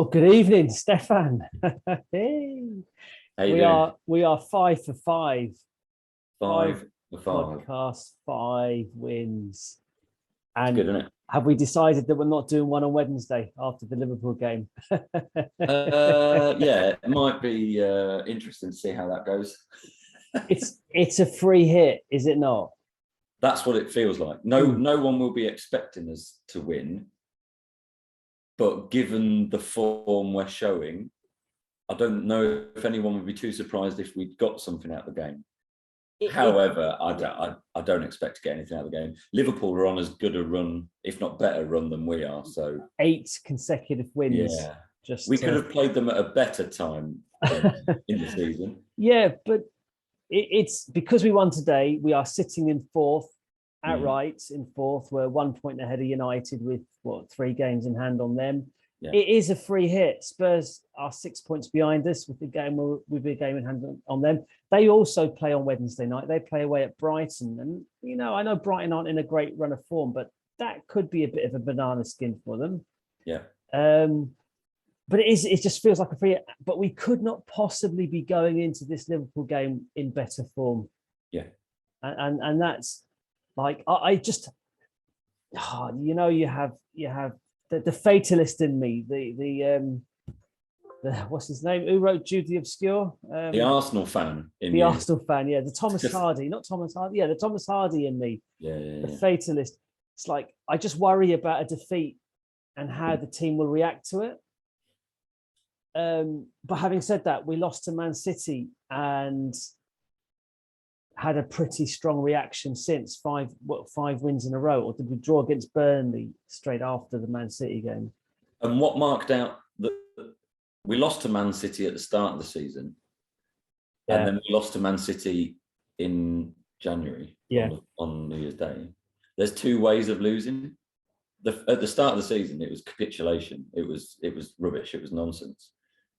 Well, good evening, Stefan. Hey. How you We doing? are we are 5 for 5. Five 5 for 5. podcasts, 5 wins. It's good, And isn't it? have we decided that we're not doing one on Wednesday after the Liverpool game? Yeah, it might be interesting to see how that goes. It's a free hit, is it not? That's what it feels like. No, Mm. no one will be expecting us to win, but given the form we're showing, I don't know if anyone would be too surprised if we got something out of the game. However, I don't expect to get anything out of the game. Liverpool are on as good a run, if not better run, than we are. So 8 consecutive wins. yeah, Just we could have played them at a better time in the season. Yeah, but it's because we won today. We are sitting in fourth, outright in fourth. We're 1 point ahead of United with 3 games in hand on them. Yeah. It is a free hit. Spurs are 6 points behind us with the game in hand on them. They also play on Wednesday night. They play away at Brighton, and I know Brighton aren't in a great run of form, but that could be a bit of a banana skin for them. Yeah. But it just feels like a free hit. But we could not possibly be going into this Liverpool game in better form. Yeah. And that's like I just you have the fatalist in me, the what's his name? Who wrote Jude the Obscure? The Arsenal fan in the you. Arsenal fan, yeah. The Thomas Hardy, not Thomas Hardy, yeah, the Thomas Hardy in me. Yeah. The fatalist. It's like I just worry about a defeat and how the team will react to it. But having said that, we lost to Man City and had a pretty strong reaction since 5 wins in a row, or did we draw against Burnley straight after the Man City game? And what marked out that we lost to Man City at the start of the season, and then we lost to Man City in January on New Year's Day. There's 2 ways of losing. At the start of the season, it was capitulation. It was rubbish. It was nonsense.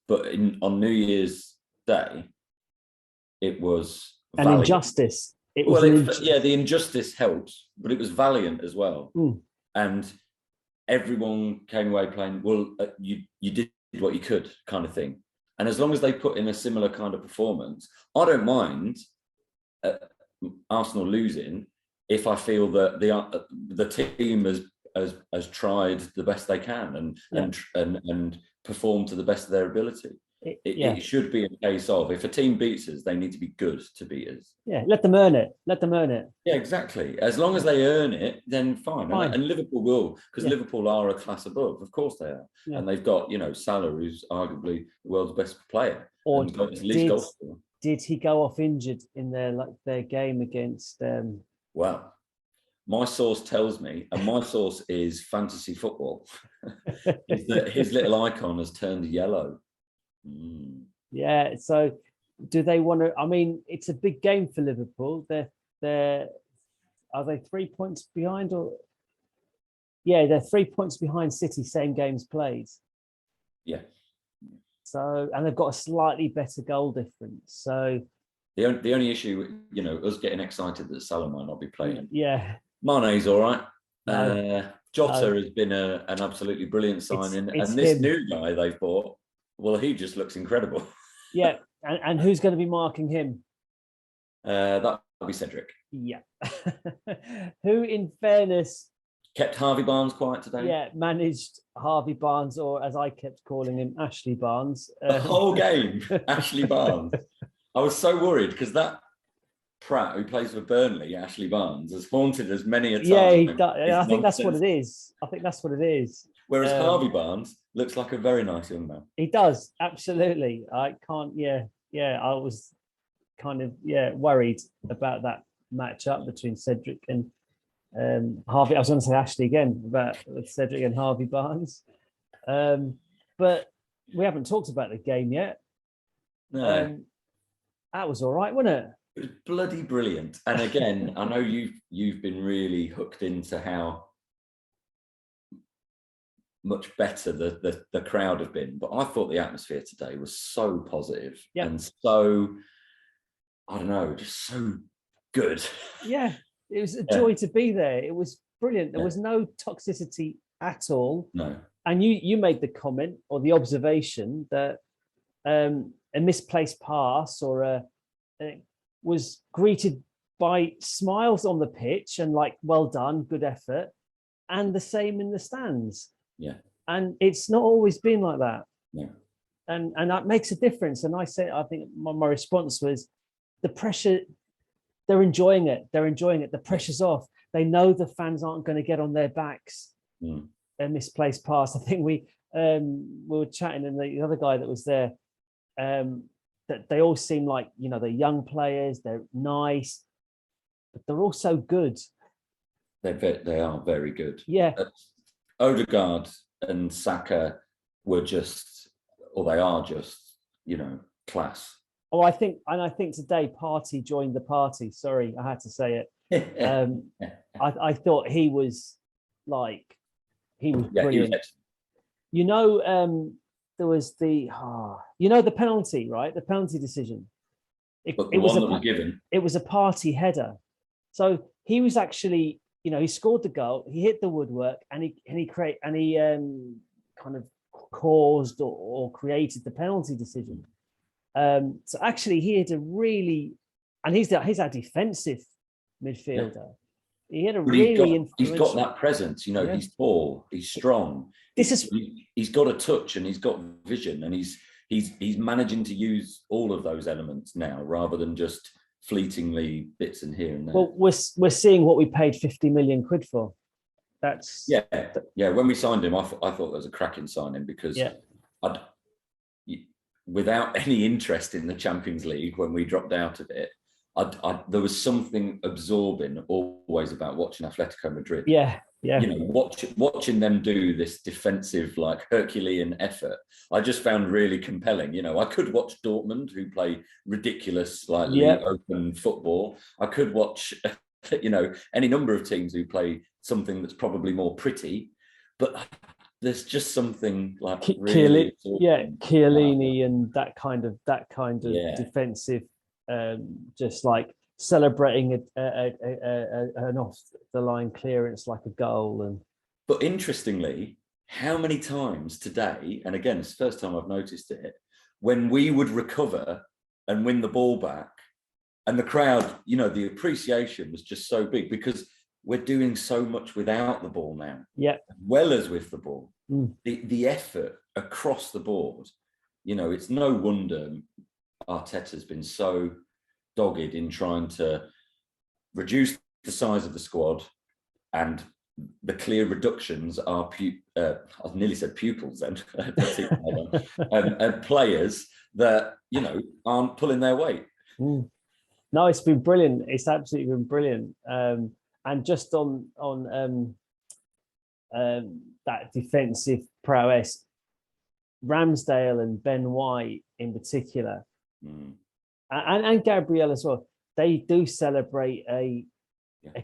But on New Year's Day, it was an injustice. The injustice helped, but it was valiant as well. And everyone came away playing, you did what you could, kind of thing. And as long as they put in a similar kind of performance, I don't mind Arsenal losing if I feel that the team has tried the best they can and performed to the best of their ability. It should be a case of, if a team beats us, they need to be good to beat us. Yeah, let them earn it. Yeah, exactly. As long as they earn it, then fine. And Liverpool will, because Liverpool are a class above. Of course they are. Yeah. And they've got, Salah, who's arguably the world's best player. Or did he go off injured in their game against? Well, my source tells me, and my source is fantasy football, is that his little icon has turned yellow. Yeah, so do they want to? I mean, it's a big game for Liverpool. Are they 3 points behind, or they're 3 points behind City, same games played. Yeah. So, and they've got a slightly better goal difference. So the only issue, us getting excited that Salah might not be playing. Yeah. Mane's all right. Jota has been an absolutely brilliant signing, and this new guy they've bought, well, he just looks incredible. Yeah, and who's going to be marking him? That'll be Cedric. Yeah. Who, in fairness, kept Harvey Barnes quiet today. Yeah, managed Harvey Barnes, or as I kept calling him, Ashley Barnes. The whole game, Ashley Barnes. I was so worried because that Pratt, who plays for Burnley, Ashley Barnes, has haunted as many a time. Yeah, I think that's what it is. Whereas Harvey Barnes looks like a very nice young man. He does, absolutely. I can't, I was kind of, worried about that matchup between Cedric and Harvey. I was going to say Ashley again, about Cedric and Harvey Barnes. But we haven't talked about the game yet. No. That was all right, wasn't it? It was bloody brilliant. And again, I know you've been really hooked into how much better the crowd have been, but I thought the atmosphere today was so positive and so, I don't know, just so good. Yeah, it was a joy to be there. It was brilliant. There was no toxicity at all. No. and you made the comment or the observation that a misplaced pass or was greeted by smiles on the pitch and like, well done, good effort, and the same in the stands. Yeah. And it's not always been like that. Yeah. And that makes a difference. And I think my response was the pressure, they're enjoying it. They're enjoying it. The pressure's off. They know the fans aren't going to get on their backs. A misplaced pass. I think we were chatting, and the other guy that was there, that they all seem like, they're young players, they're nice, but they're also good. They are very good. Yeah. Odegaard and Saka were just, or they are just, class. Oh, I think today Partey joined the party. Sorry, I had to say it. I thought he was brilliant. There was the penalty, right? The penalty decision. It was a Partey header. So he was actually, he scored the goal, he hit the woodwork, and he kind of caused or created the penalty decision. So actually, he had a really, and he's our defensive midfielder. Yeah. He had a he's got that presence. He's tall, he's strong. He's got a touch, and he's got vision, and he's managing to use all of those elements now, rather than just fleetingly bits in here and there. Well, we're seeing what we paid 50 million quid for. That's When we signed him, I thought that was a cracking signing, because without any interest in the Champions League when we dropped out of it, there was something absorbing always about watching Atletico Madrid. Yeah. Watching them do this defensive, like Herculean effort, I just found really compelling. I could watch Dortmund, who play ridiculous, open football. I could watch, any number of teams who play something that's probably more pretty, but there's just something like Chiellini and that kind of defensive, just like celebrating an off the line clearance like a goal. But interestingly, how many times today, and again, it's the first time I've noticed it, when we would recover and win the ball back, and the crowd, the appreciation was just so big, because we're doing so much without the ball now, as well as with the ball. The effort across the board, it's no wonder Arteta's been so dogged in trying to reduce the size of the squad, and the clear reductions are I nearly said pupils then, and players that aren't pulling their weight. No, it's been brilliant. It's absolutely been brilliant. And just on that defensive prowess, Ramsdale and Ben White in particular, and Gabriel as well, they do celebrate a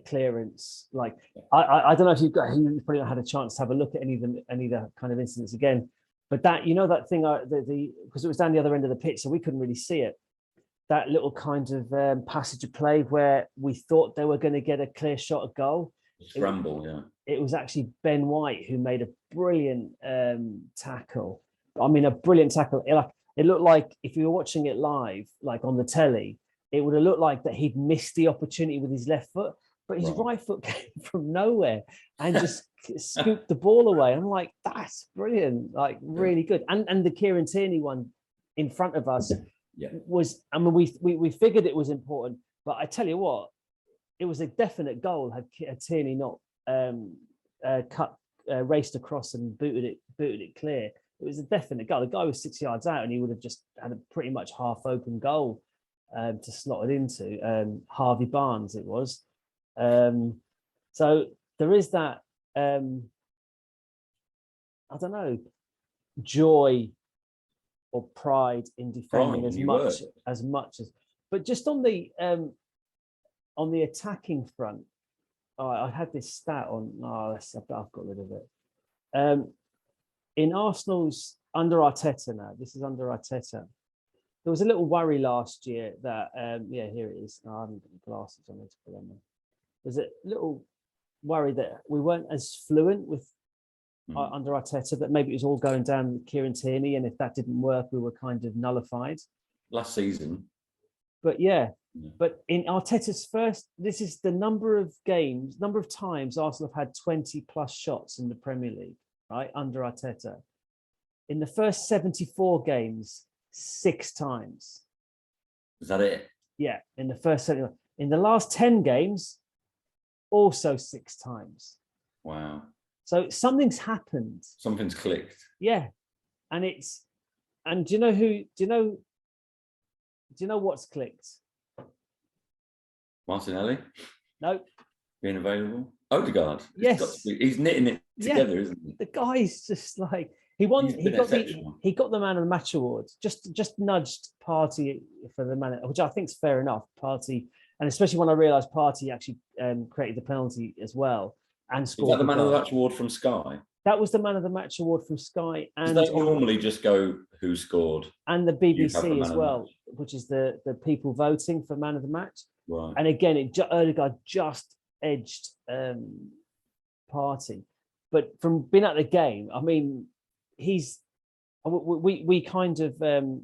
clearance. Like I don't know if you probably not had a chance to have a look at any of the kind of incidents again, but that that thing, because it was down the other end of the pitch, so we couldn't really see it. That little kind of passage of play where we thought they were going to get a clear shot at goal. Scramble, It was actually Ben White who made a brilliant tackle. I mean, a brilliant tackle. It looked like, if you were watching it live, like on the telly, it would have looked like that he'd missed the opportunity with his left foot, but his right foot came from nowhere and just scooped the ball away. I'm like, that's brilliant, like really good. And the Kieran Tierney one in front of us was, I mean, we figured it was important, but I tell you what, it was a definite goal had Tierney not raced across and booted it clear. It was a definite goal. The guy was 6 yards out, and he would have just had a pretty much half open goal to slot it into. Harvey Barnes, it was. So there is that, I don't know, joy or pride in defending as much as, but just on the attacking front, I had this stat on. I've got rid of it. In Arsenal's under Arteta now, this is under Arteta. There was a little worry last year that, here it is. I haven't got the glasses on. Let's put them on. There's a little worry that we weren't as fluent with under Arteta, that maybe it was all going down with Kieran Tierney, and if that didn't work, we were kind of nullified. Last season. But but in Arteta's first, this is the number of times Arsenal have had 20 plus shots in the Premier League, right, under Arteta. In the first 74 games, 6 times. Is that it? Yeah, in the first 71. In the last 10 games, also 6 times. Wow. So something's happened. Something's clicked. Yeah. And do you know what's clicked? Martinelli? No. Being available? Odegaard? Yes. He's knitting it together, isn't he? The guy's just like, he got the man of the match award, just nudged Partey for the man, which I think is fair enough. Partey, and especially when I realised Partey actually created the penalty as well and scored. Is that the man of the match award from Sky? That was the man of the match award from Sky, and they normally just go who scored, and the BBC as well, which is the people voting for man of the match. Right. And again, Odegaard just edged Partey, but from being at the game, I mean, we kind of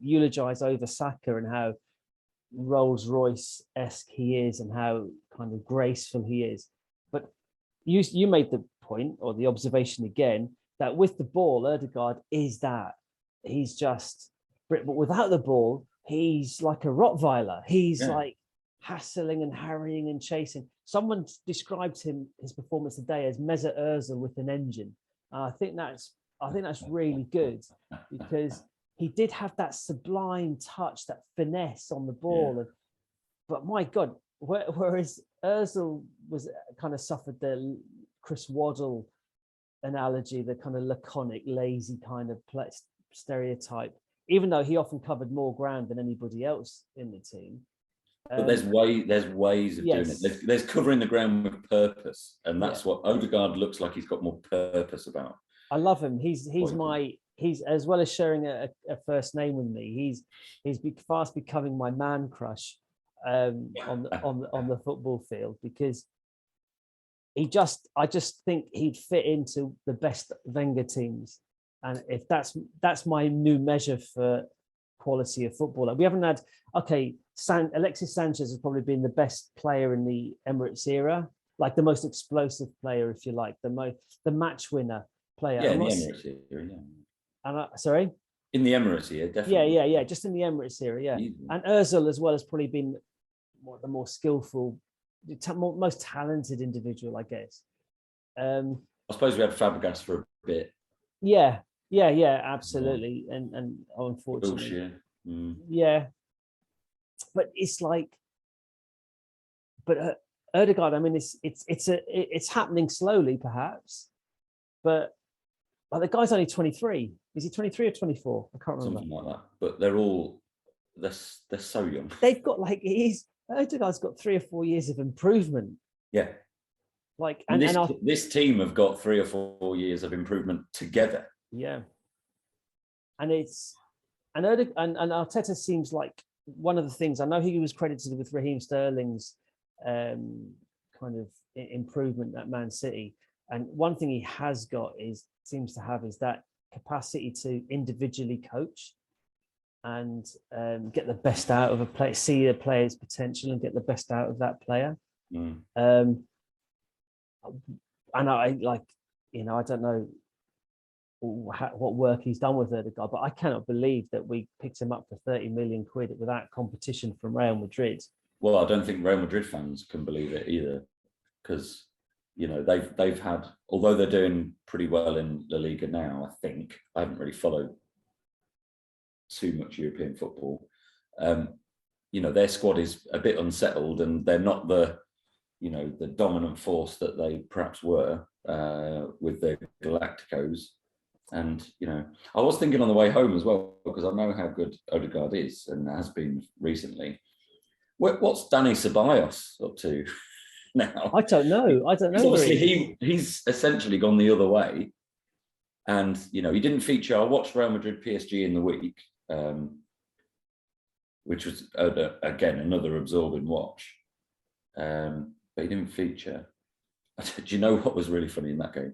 eulogize over Saka and how Rolls Royce-esque he is and how kind of graceful he is. But you made the point or the observation again that with the ball, Odegaard is that. He's just, but without the ball, he's like a Rottweiler. He's like hassling and harrying and chasing. Someone described his performance today as Mesut Ozil with an engine. I think that's really good because he did have that sublime touch, that finesse on the ball. Yeah. But my God, whereas Ozil was kind of suffered the Chris Waddle analogy, the kind of laconic, lazy kind of stereotype, even though he often covered more ground than anybody else in the team. But there's ways of doing it. There's covering the ground with purpose, and that's what Odegaard looks like. He's got more purpose about. I love him. He's as well as sharing a first name with me. He's fast becoming my man crush on the football field because I just think he'd fit into the best Wenger teams, and if that's my new measure for quality of footballer. We haven't had Alexis Sanchez has probably been the best player in the Emirates era, like the most explosive player, if you like, the match winner player. Yeah, in the Emirates era, And sorry? In the Emirates era, definitely. Yeah, just in the Emirates era, yeah. Easy. And Ozil as well has probably been the more skillful, most talented individual, I guess. I suppose we had Fabregas for a bit. Yeah, absolutely. And unfortunately. Yeah. But it's like, but Odegaard, I mean, it's happening slowly, perhaps, but the guy's only 23. Is he 23 or 24? I can't remember. Something like that. But they're so young. They've got Odegaard's got 3 or 4 years of improvement. Yeah. This team have got 3 or 4 years of improvement together. Yeah. And Arteta seems like one of the things, I know he was credited with Raheem Sterling's kind of improvement at Man City. And one thing he has got seems to have that capacity to individually coach and get the best out of a player, see a player's potential and get the best out of that player. And I don't know what work he's done with Odegaard, but I cannot believe that we picked him up for 30 million quid without competition from Real Madrid. Well, I don't think Real Madrid fans can believe it either, because they've had, although they're doing pretty well in La Liga now, I think I haven't really followed too much European football. Their squad is a bit unsettled, and they're not the dominant force that they perhaps were with the Galacticos. And I was thinking on the way home as well, because I know how good Odegaard is and has been recently. What's Dani Ceballos up to now? I don't know. Obviously, he's essentially gone the other way, and he didn't feature. I watched Real Madrid PSG in the week, which was again another absorbing watch, but he didn't feature. Do you know what was really funny in that game?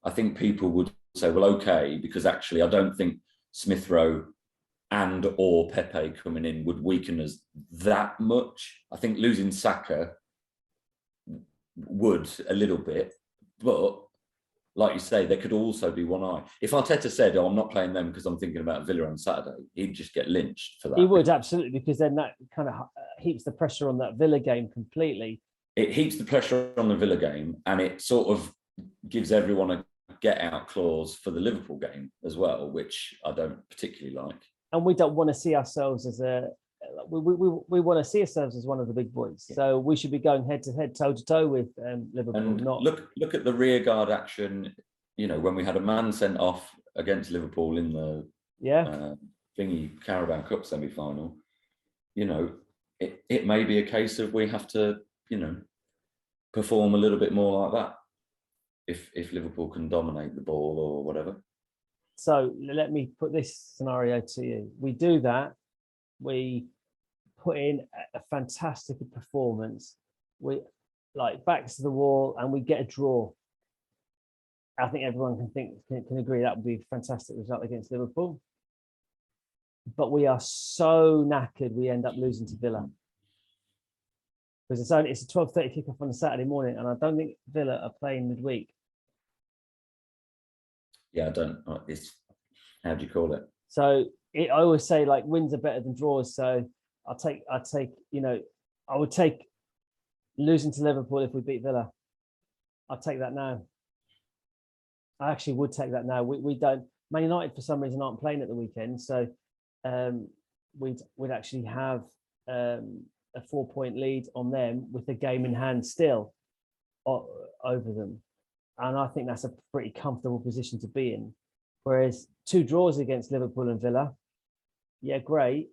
I think people would say, well, okay, because actually I don't think Smith Rowe and or Pepe coming in would weaken us that much. I think losing Saka would a little bit, but like you say, there could also be one eye. If Arteta said, "Oh, I'm not playing them because I'm thinking about Villa on Saturday," he'd just get lynched for that. He would, absolutely, because then that kind of heaps the pressure on that Villa game completely. It heaps the pressure on the Villa game, and it sort of gives everyone a get out clause for the Liverpool game as well, which I don't particularly like. And we don't want to see ourselves as we want to see ourselves as one of the big boys. So we should be going head to head, toe to toe with Liverpool. And look at the rear guard action. You know, when we had a man sent off against Liverpool in the thingy Carabao Cup semi-final. You know, it may be a case of we have to, you know, perform a little bit more like that if Liverpool can dominate the ball or whatever. So let me put this scenario to you. We do that. We put in a fantastic performance. We like backs to the wall, and we get a draw. I think everyone can agree that would be a fantastic result against Liverpool. But we are so knackered, we end up losing to Villa. Because it's a 12:30 kickoff on a Saturday morning, and I don't think Villa are playing midweek. Yeah, I don't. It's how do you call it? So I always say like wins are better than draws. So I would take losing to Liverpool if we beat Villa. I'll take that now. I actually would take that now. We don't. Man United for some reason aren't playing at the weekend, so we'd actually have a 4-point lead on them with the game in hand still over them. And I think that's a pretty comfortable position to be in. Whereas 2 draws against Liverpool and Villa, yeah, great,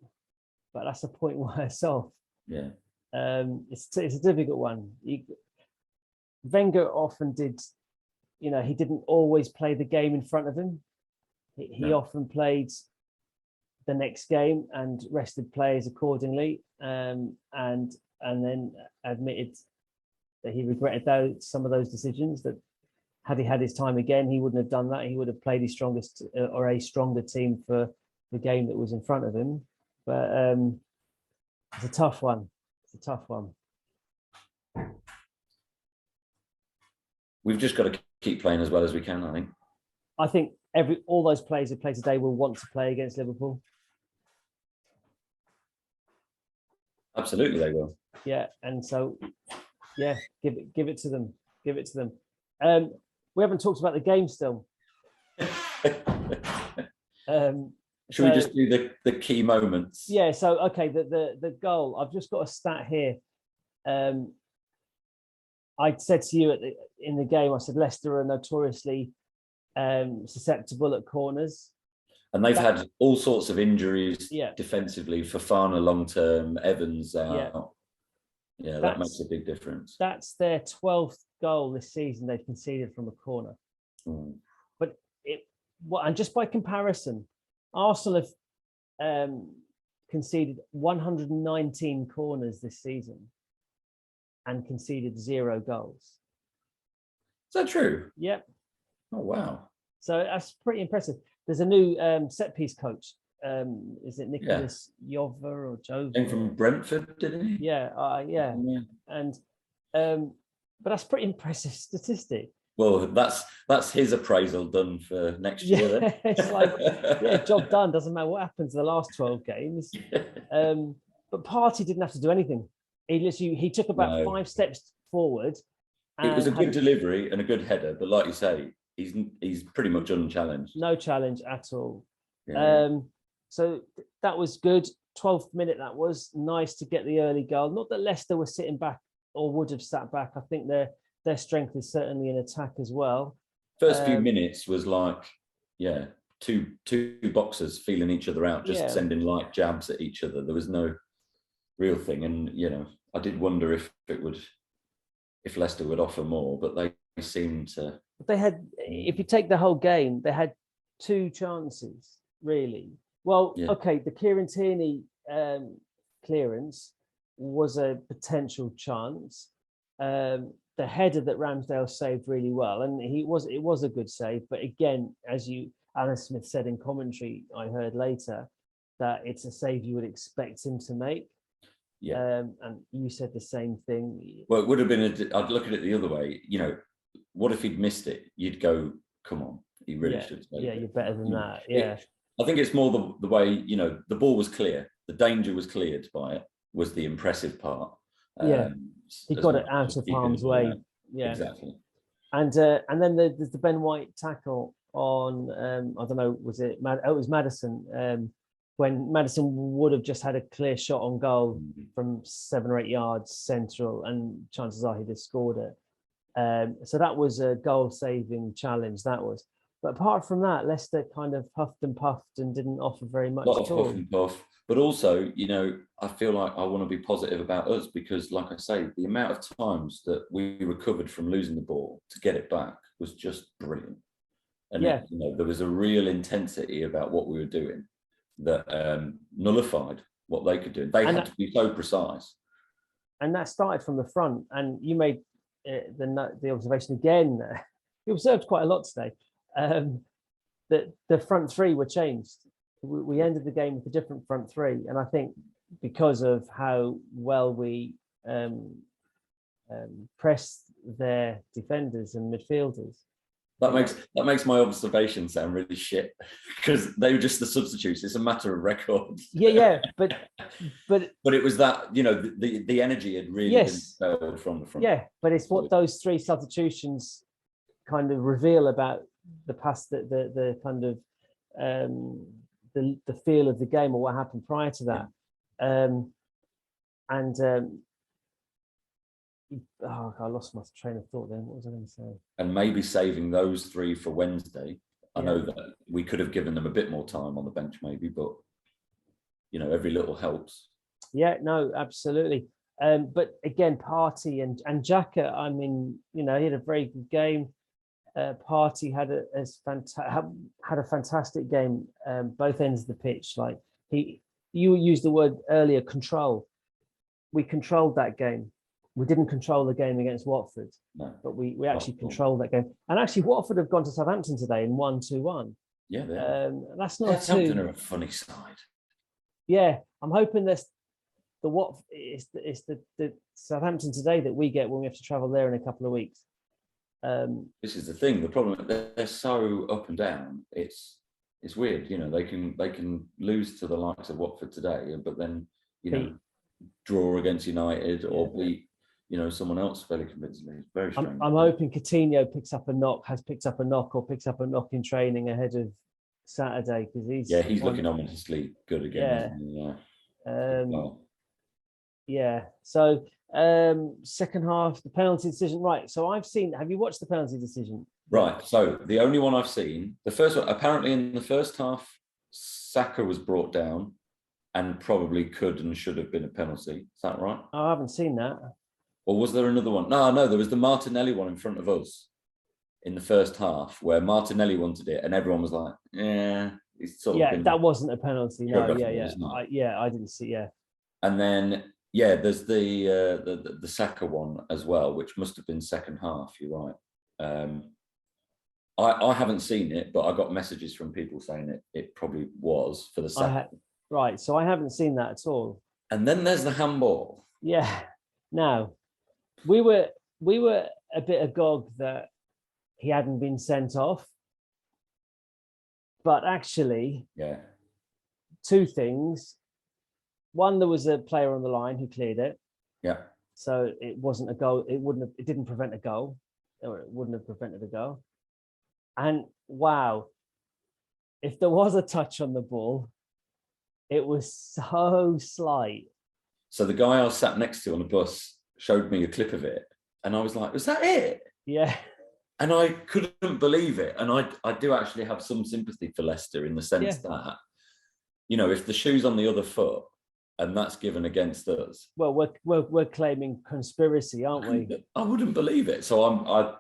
but that's a point worse off. Yeah. It's a difficult one. Wenger often did, you know, he didn't always play the game in front of him. He often played the next game and rested players accordingly, and then admitted that he regretted some of those decisions. That had he had his time again, he wouldn't have done that. He would have played his strongest or a stronger team for the game that was in front of him. But it's a tough one. It's a tough one. We've just got to keep playing as well as we can, I think. I think all those players who play today will want to play against Liverpool. Absolutely, they will. Yeah, and so, yeah, give it to them. Give it to them. We haven't talked about the game still. Should we just do the key moments? Yeah. So okay, the goal. I've just got a stat here. I said to you in the game, I said Leicester are notoriously susceptible at corners. And they've had all sorts of injuries defensively. Fofana long term, Evans out. Yeah, that makes a big difference. That's their 12th goal this season they've conceded from a corner. But and just by comparison, Arsenal have conceded 119 corners this season and conceded 0 goals. Is that true? Yep. Oh, wow. So that's pretty impressive. There's a new set piece coach. Is it Nicholas Jova or Jova? Came from Brentford, didn't he? Yeah, yeah. And but that's pretty impressive statistic. Well, that's his appraisal done for next year. Then. It's like job done. Doesn't matter what happens in the last 12 games. But Partey didn't have to do anything. He took about 5 steps forward. It was a good delivery and a good header, but like you say, he's pretty much unchallenged. No challenge at all. Yeah. So that was good. 12th minute, that was nice to get the early goal. Not that Leicester were sitting back or would have sat back. I think their strength is certainly in attack as well. First few minutes was like, two boxers feeling each other out, just sending light jabs at each other. There was no real thing. And, you know, I did wonder if Leicester would offer more, but they seemed to. They had, if you take the whole game, they had 2 chances, really. Well, okay, the Kieran Tierney clearance was a potential chance. the header that Ramsdale saved really well, and it was a good save. But again, as Alan Smith said in commentary, I heard later that it's a save you would expect him to make. Yeah. And you said the same thing. Well, it would have been. I'd look at it the other way. What if he'd missed it? You'd go, "Come on, he really should." Yeah, you're better than that. Yeah. I think it's more the way, the ball was clear. The danger was cleared by it, was the impressive part. Yeah. He got it out of harm's way. Yeah. Exactly. And then there's the Ben White tackle on, I don't know, was it? It was Maddison. When Maddison would have just had a clear shot on goal from 7 or 8 yards central, and chances are he'd have scored it. So that was a goal-saving challenge, that was. But apart from that, Leicester kind of huffed and puffed and didn't offer very much at all. Huff and puff. But also, I feel like I want to be positive about us because, like I say, the amount of times that we recovered from losing the ball to get it back was just brilliant. And there was a real intensity about what we were doing that nullified what they could do. They had to be so precise. And that started from the front. And you made the observation again. You observed quite a lot today. That the front three were changed. We ended the game with a different front three, and I think because of how well we pressed their defenders and midfielders. That makes my observation sound really shit because they were just the substitutes. It's a matter of record. Yeah, but it was that the energy had really been expelled from the front. Yeah, but it's what those 3 substitutions kind of reveal about the past, the kind of the feel of the game or what happened prior to that. I lost my train of thought then. What was I going to say? And maybe saving those 3 for Wednesday. I know that we could have given them a bit more time on the bench maybe, but every little helps. Yeah, no, absolutely. But again, Partey and Xhaka, I mean, he had a very good game. Partey had a fantastic game, both ends of the pitch. Like you used the word earlier, control. We controlled that game. We didn't control the game against Watford, but we actually controlled that game. And actually, Watford have gone to Southampton today and won 2-1. Yeah, that's not Southampton are a funny side. Yeah, I'm hoping it's the Southampton today that we get when we have to travel there in a couple of weeks. This is the thing. The problem, they're so up and down. It's weird. They can lose to the likes of Watford today, but then draw against United or beat someone else fairly convincingly. It's very strange. I'm hoping Coutinho picks up a knock in training ahead of Saturday because he's looking ominously good again. So second half, the penalty decision. Right. So have you watched the penalty decision? Right. So the only one I've seen, the first one, apparently in the first half, Saka was brought down and probably could and should have been a penalty. Is that right? I haven't seen that. Or was there another one? No, there was the Martinelli one in front of us in the first half where Martinelli wanted it and everyone was like, that wasn't a penalty. No, I didn't see, And then, there's the Saka one as well, which must have been second half, you're right. I haven't seen it, but I got messages from people saying it probably was for the Saka. Right, so I haven't seen that at all. And then there's the handball. Yeah. Now, we were a bit agog that he hadn't been sent off. But actually, 2 things. One, there was a player on the line who cleared it. Yeah. So it wasn't a goal. It didn't prevent a goal, or it wouldn't have prevented a goal. And wow, if there was a touch on the ball, it was so slight. So the guy I was sat next to on the bus showed me a clip of it, and I was like, "Was that it?" Yeah. And I couldn't believe it. And I do actually have some sympathy for Leicester in the sense that, if the shoe's on the other foot and that's given against us. Well, we're claiming conspiracy, aren't we? I wouldn't believe it. So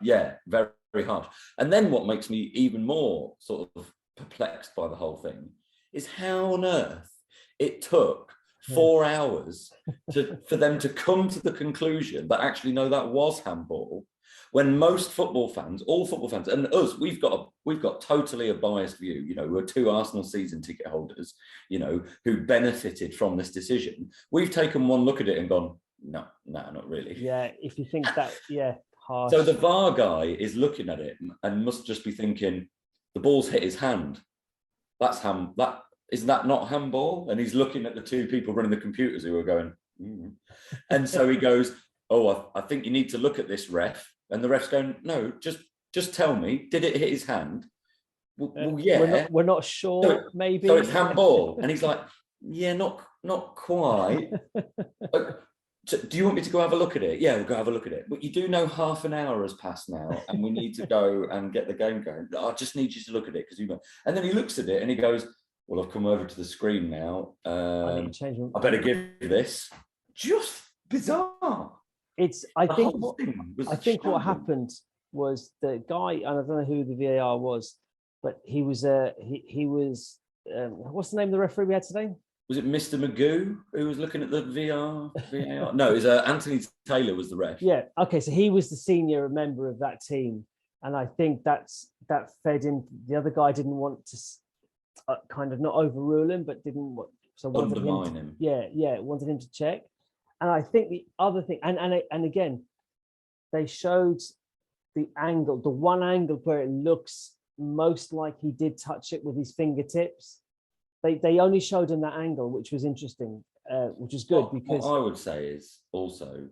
very, very harsh. And then what makes me even more sort of perplexed by the whole thing is how on earth it took 4 hours for them to come to the conclusion that actually, no, that was handball. When most football fans, all football fans, and us, we've got totally a biased view. You know, we're 2 Arsenal season ticket holders, you know, who benefited from this decision. We've taken one look at it and gone, no, not really. Yeah, if you think that, yeah, harsh. So the VAR guy is looking at it and must just be thinking, the ball's hit his hand. Isn't that not handball? And he's looking at the 2 people running the computers who are going, and so he goes, oh, I think you need to look at this, ref. And the ref's going, no, just tell me, did it hit his hand? Well, yeah. We're not sure, so maybe. So it's handball. And he's like, yeah, not quite. Do you want me to go have a look at it? Yeah, we'll go have a look at it. But you do know half an hour has passed now and we need to go and get the game going. I just need you to look at it because you know. And then he looks at it and he goes, well, I've come over to the screen now. I better give this. Just bizarre. I think what happened was the guy, and I don't know who the VAR was, but he was what's the name of the referee we had today? Was it Mr. Magoo who was looking at the VAR? No, it was Anthony Taylor was the ref. Yeah. Okay. So he was the senior member of that team, and I think that fed in. The other guy didn't want to kind of not overrule him, but didn't want undermine him. Yeah, wanted him to check. And I think the other thing, and again, they showed the angle, the one angle where it looks most like he did touch it with his fingertips. They only showed him that angle, which was interesting, which is good because what I would say is also,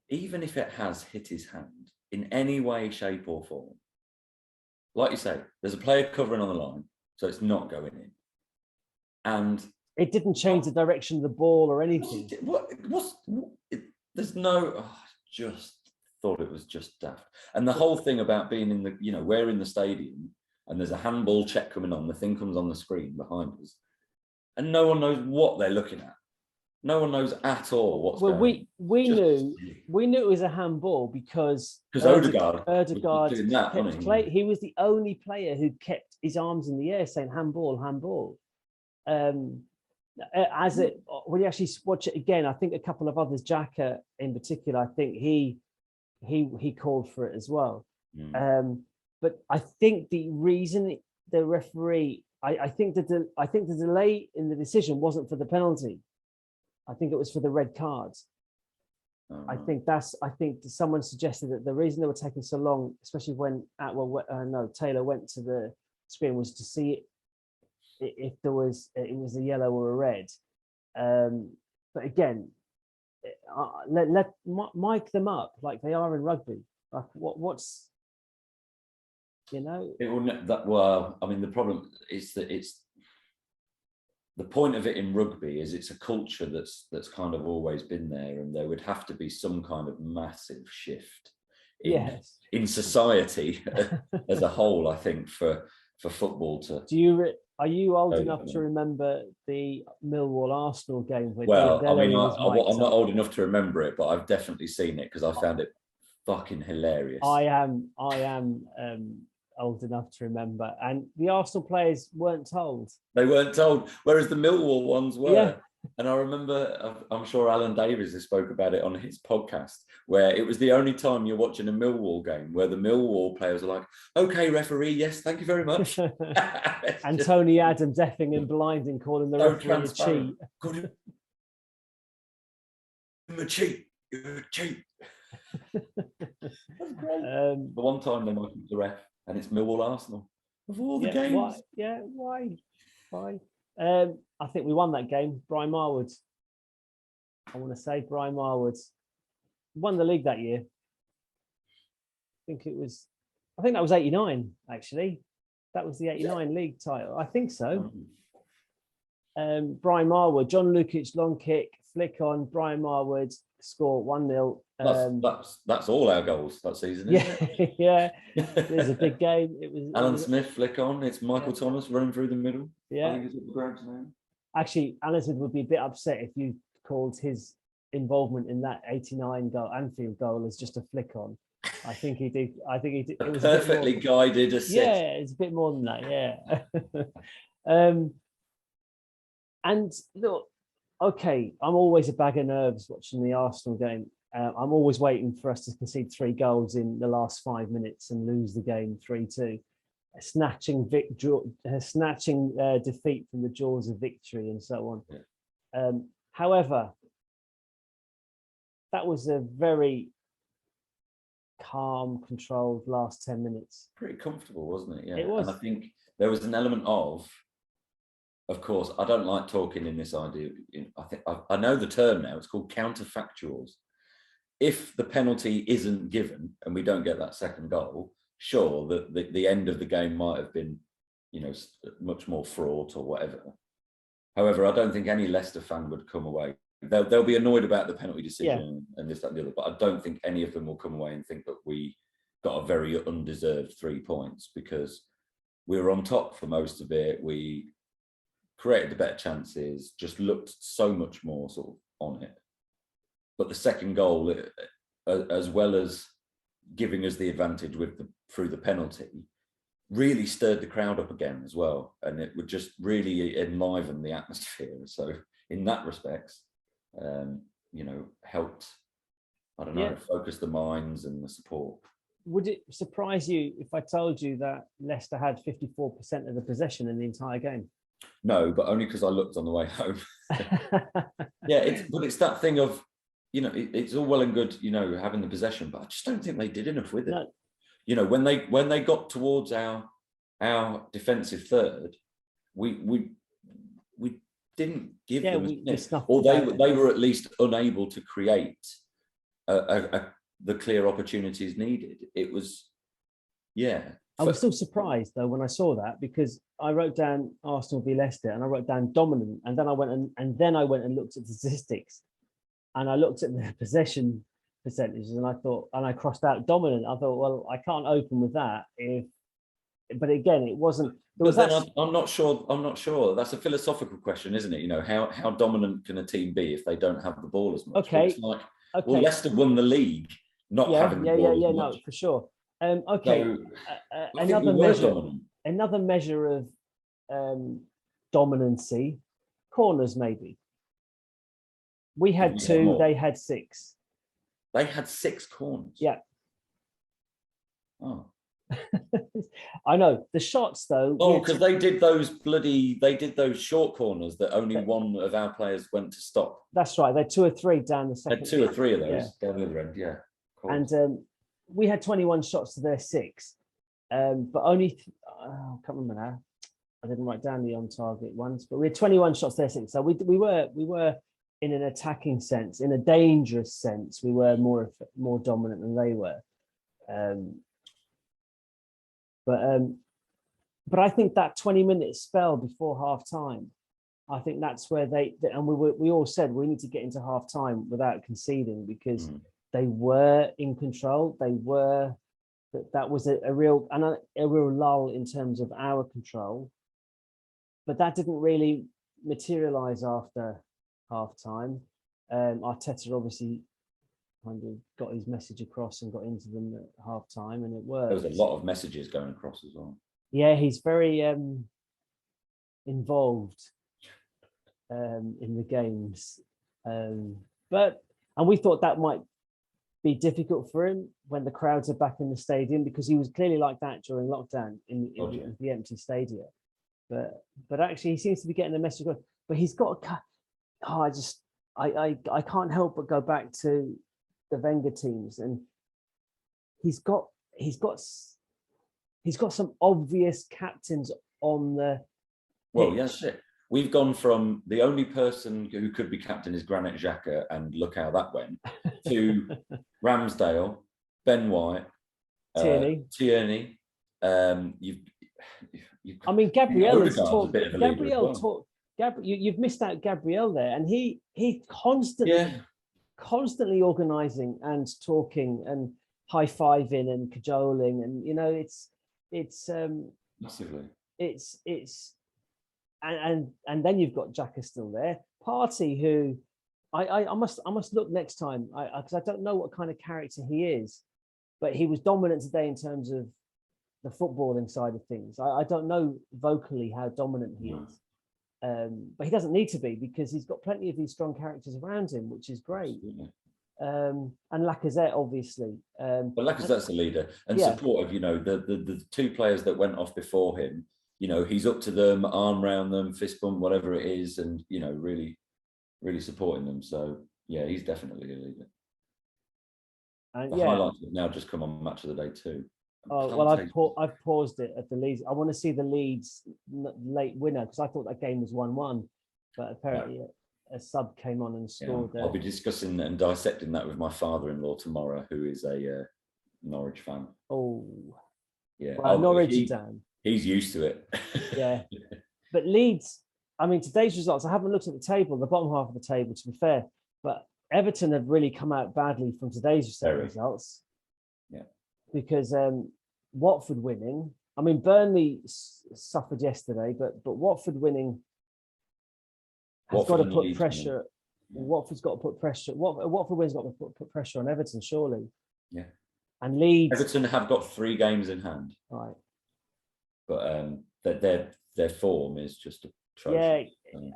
even if it has hit his hand in any way, shape, or form, like you say, there's a player covering on the line, so it's not going in, and it didn't change the direction of the ball or anything. There's no. Just thought it was just daft, and the whole thing about being in the, you know, we're in the stadium. And there's a handball check coming on. The thing comes on the screen behind us, and no one knows what they're looking at. No one knows at all what's going on. We knew it was a handball because Odegaard doing that, he was the only player who kept his arms in the air saying handball. When you actually watch it again, I think a couple of others, Xhaka in particular, I think he called for it as well. But I think the reason the referee, I think the delay in the decision wasn't for the penalty. I think it was for the red cards. I think someone suggested that the reason they were taking so long, especially when Taylor went to the screen, was to see if it was a yellow or a red. But again, let mic them up like they are in rugby. Like what's you know, it will that well. I mean, the problem is that the point of it in rugby is it's a culture that's kind of always been there, and there would have to be some kind of massive shift in society as a whole. I think for football to. Are you old enough to remember the Millwall Arsenal game? Well, I mean, I'm not old enough to remember it, but I've definitely seen it because I found it fucking hilarious. I am old enough to remember, and the Arsenal players weren't told. They weren't told, whereas the Millwall ones were. Yeah. And I remember, I'm sure Alan Davies has spoke about it on his podcast, where it was the only time you're watching a Millwall game where the Millwall players are like, "Okay, referee, yes, thank you very much." And Tony Adams effing and blinding, calling the referee a cheat. A cheat. You're a cheat. That's great. The one time they might be the ref. And it's Millwall Arsenal of all the games. Why? I think we won that game. Brian Marwood. I want to say Brian Marwood won the league that year. I think that was 89, actually. That was the 89 league title. I think so. Brian Marwood, John Lukic, long kick, flick on, Brian Marwood, score 1-0. That's all our goals that season, isn't it? Yeah. It was a big game. It was Alan Smith, flick on. It's Michael Thomas running through the middle. Yeah. I think it's the ground's name. Actually, Alan Smith would be a bit upset if you called his involvement in that 89 goal Anfield goal as just a flick on. I think he did. It was perfectly guided assist. Yeah, it's a bit more than that. Yeah. And look, okay, I'm always a bag of nerves watching the Arsenal game. I'm always waiting for us to concede 3 goals in the last 5 minutes and lose the game 3-2, snatching defeat from the jaws of victory and so on. Yeah. However, that was a very calm, controlled last 10 minutes. Pretty comfortable, wasn't it? Yeah, it was. And I think there was an element of course, I don't like talking in this idea. I think I know the term now. It's called counterfactuals. If the penalty isn't given and we don't get that second goal, sure, the end of the game might have been, much more fraught or whatever. However, I don't think any Leicester fan would come away. They'll be annoyed about the penalty decision and this, that, and the other, but I don't think any of them will come away and think that we got a very undeserved 3 points, because we were on top for most of it. We created the better chances, just looked so much more sort of on it. But the second goal, as well as giving us the advantage through the penalty, really stirred the crowd up again as well, and it would just really enliven the atmosphere. So in that respect, helped, I don't know, focus the minds and the support. Would it surprise you if I told you that Leicester had 54% of the possession in the entire game? No, but only because I looked on the way home. But it's that thing of, it's all well and good, having the possession, but I just don't think they did enough with it. No. When they got towards our defensive third, we didn't give them or they were at least unable to create the clear opportunities needed. It was, I was still surprised though when I saw that, because I wrote down Arsenal v Leicester and I wrote down dominant, and then I went and looked at the statistics, and I looked at the possession percentages, and I crossed out dominant. I thought, well, I can't open with that but again, it wasn't. I'm not sure. That's a philosophical question, isn't it? How dominant can a team be if they don't have the ball as much? Okay. It's like, well, Leicester won the league not having the ball as much. No, for sure. Okay. So, another measure of dominancy, corners maybe. We had 2, they had 6. They had 6 corners. Yeah. Oh. I know the shots though. Oh, because they did those short corners that only one of our players went to stop. That's right. They had 2 or 3 down the second. Had 2 or 3 of those down the other end. Yeah. Cool. And we had 21 shots to their 6, but only I can't remember now. I didn't write down the on target ones, but we had 21 shots to their 6. So we were in an attacking sense, in a dangerous sense, we were more dominant than they were. But I think that 20-minute spell before half time, I think that's where we all said we need to get into half time without conceding, because they were in control. That was a real lull in terms of our control, but that didn't really materialize after half time. Arteta obviously kind of got his message across and got into them at half time, and it worked. There was a lot of messages going across as well. Yeah, he's very involved in the games, and we thought that might be difficult for him when the crowds are back in the stadium, because he was clearly like that during lockdown in the empty stadium. But actually, he seems to be getting the message across. But he's got I can't help but go back to the Wenger teams, and he's got some obvious captains on the pitch. Yes, we've gone from the only person who could be captain is Granit Xhaka, and look how that went, to Ramsdale, Ben White, Tierney. Gabriel has talked. You've missed out Gabriel there, and he constantly organising and talking and high-fiving and cajoling, and it's massively. It's and then you've got Xhaka still there. Partey, who I must look next time, because I don't know what kind of character he is, but he was dominant today in terms of the footballing side of things. I don't know vocally how dominant he is. But he doesn't need to be because he's got plenty of these strong characters around him, which is great. And Lacazette, obviously. But Lacazette's the leader and supportive. The two players that went off before him, he's up to them, arm round them, fist bump, whatever it is, and really, really supporting them. So yeah, he's definitely a leader. And the highlights have now just come on Match of the Day too. Oh well, I've paused it at the Leeds. I want to see the Leeds late winner because I thought that game was 1-1, but apparently a sub came on and scored. I'll be discussing and dissecting that with my father-in-law tomorrow, who is a Norwich fan. Oh, yeah, well, Norwich Dan. He's used to it. Yeah, but Leeds. I mean, today's results. I haven't looked at the table, the bottom half of the table, to be fair, but Everton have really come out badly from today's results. Yeah, because Watford winning. I mean, Burnley suffered yesterday, but Watford winning has got to put pressure. Watford's got to put pressure. Watford win's got to put pressure on Everton, surely. Yeah. And Leeds. Everton have got 3 games in hand. Right. But their form is just atrocious. Yeah.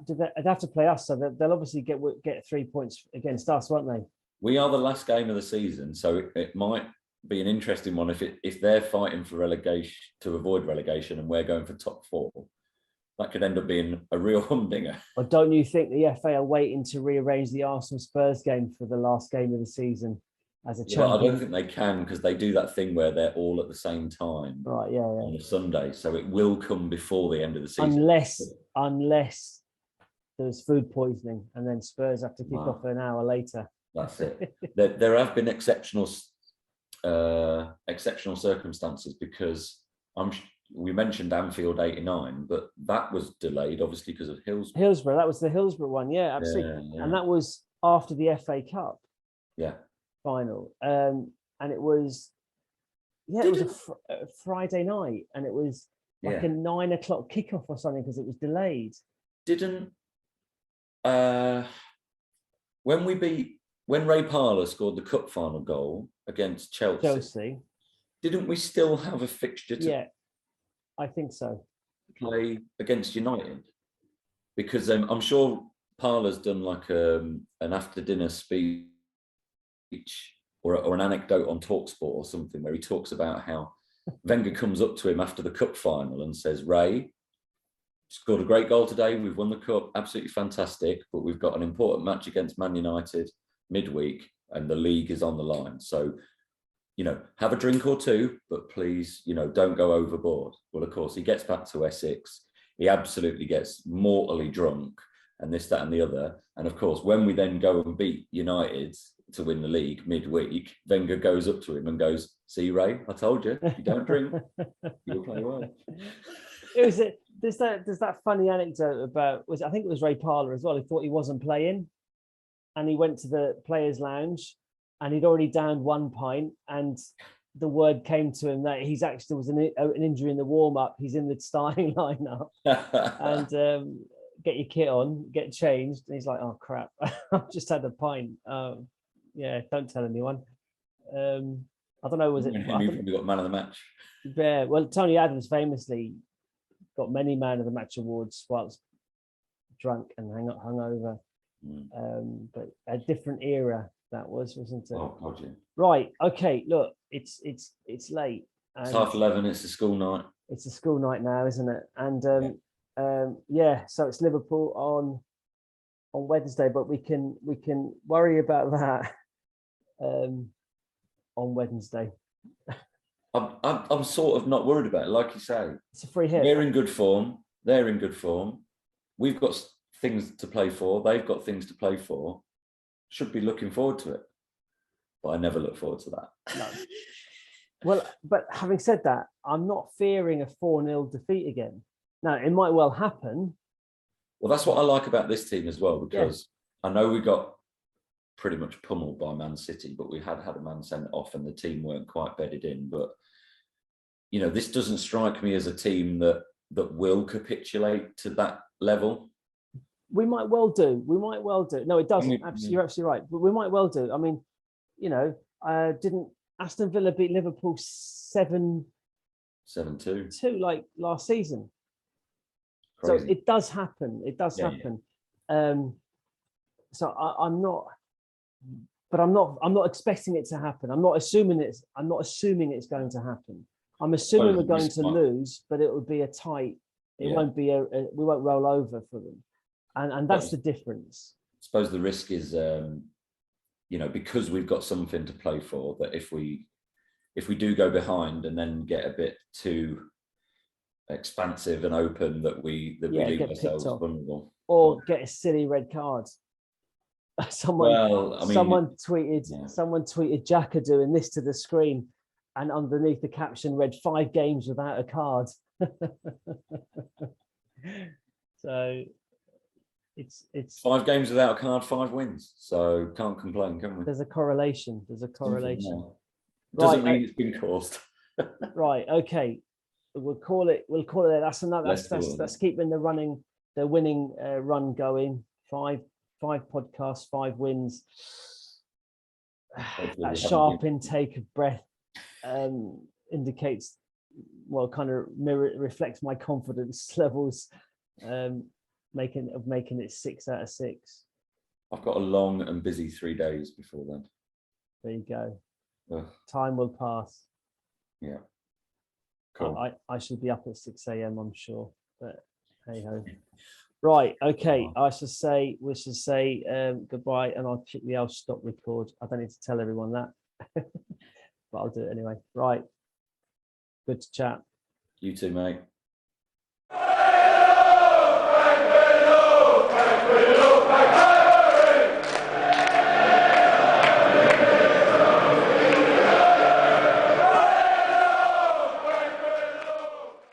They'd have to play us, so they'll obviously get 3 points against us, won't they? We are the last game of the season, so it might be an interesting one if they're fighting for relegation to avoid relegation and we're going for top 4. That could end up being a real humdinger. Or don't you think the FA are waiting to rearrange the Arsenal Spurs game for the last game of the season as a champion? I don't think they can because they do that thing where they're all at the same time. Right, yeah. On a Sunday, so it will come before the end of the season. Unless there's food poisoning and then Spurs have to kick off an hour later. That's it. There have been exceptional circumstances because we mentioned Anfield 89, but that was delayed obviously because of Hillsborough. That was the Hillsborough one, yeah, absolutely. Yeah. And that was after the FA Cup final. And it was it was a Friday night, and it was like a 9 o'clock kickoff or something because it was delayed. When Ray Parlour scored the cup final goal against Chelsea, didn't we still have a fixture I think so. Play against United? Because I'm sure Parlour's done like an after-dinner speech or an anecdote on TalkSport or something where he talks about how Wenger comes up to him after the cup final and says, Ray, scored a great goal today. We've won the cup. Absolutely fantastic. But we've got an important match against Man United midweek and the league is on the line. So, have a drink or two, but please, don't go overboard. Well, of course, he gets back to Essex. He absolutely gets mortally drunk and this, that and the other. And of course, when we then go and beat United to win the league midweek, Wenger goes up to him and goes, see, Ray, I told you, you don't drink, you'll play well. There's that funny anecdote about, I think it was Ray Parlour as well. He thought he wasn't playing and he went to the players' lounge and he'd already downed 1 pint and the word came to him that there was an injury in the warm-up. He's in the starting lineup and get your kit on, get changed. And he's like, oh, crap, I've just had a pint. Don't tell anyone. I don't know, was it? You probably got man of the match. Yeah, well, Tony Adams famously got many man of the match awards whilst drunk and hungover. But a different era that wasn't it? Oh, God, yeah. Right. Okay. Look, it's late. It's 11:30. It's a school night. It's a school night now, isn't it? And so it's Liverpool on Wednesday, but we can worry about that on Wednesday. I'm sort of not worried about it. Like you say, it's a free hit. We're in good form. They're in good form. We've got things to play for. They've got things to play for. Should be looking forward to it. But I never look forward to that. No. Well, but having said that, I'm not fearing a 4-0 defeat again. Now, it might well happen. Well, that's what I like about this team as well, because I know we got pretty much pummeled by Man City, but we had a man sent off and the team weren't quite bedded in. But, this doesn't strike me as a team that will capitulate to that level. We might well do. No, it doesn't. You're absolutely right. But we might well do. I mean, didn't Aston Villa beat Liverpool 7-2 7-2 like last season? Crazy. So it does happen. It does happen. So I'm not, but I'm not expecting it to happen. I'm not assuming it's going to happen. I'm assuming we're going to lose, but it will be a tight. It won't be we won't roll over for them, and that's the difference. I suppose the risk is, because we've got something to play for. That if we do go behind and then get a bit too expansive and open, that we leave ourselves vulnerable, or get a silly red card. Someone tweeted Xhaka doing this to the screen, and underneath the caption read 5 games without a card. So it's 5 games without a card, 5 wins. So can't complain, can we? There's a correlation. Doesn't mean it's been caused. Right. Okay. We'll call it. That's keeping the winning run going. 5 podcasts, 5 wins. That sharp intake of breath indicates, kind of reflects my confidence levels, making it 6 out of 6. I've got a long and busy 3 days before then. There you go. Ugh. Time will pass. Yeah. Cool. I should be up at 6 a.m. I'm sure, but hey ho. Right. Okay. We should say goodbye, and I'll stop record. I don't need to tell everyone that, but I'll do it anyway. Right. Good to chat. You too, mate.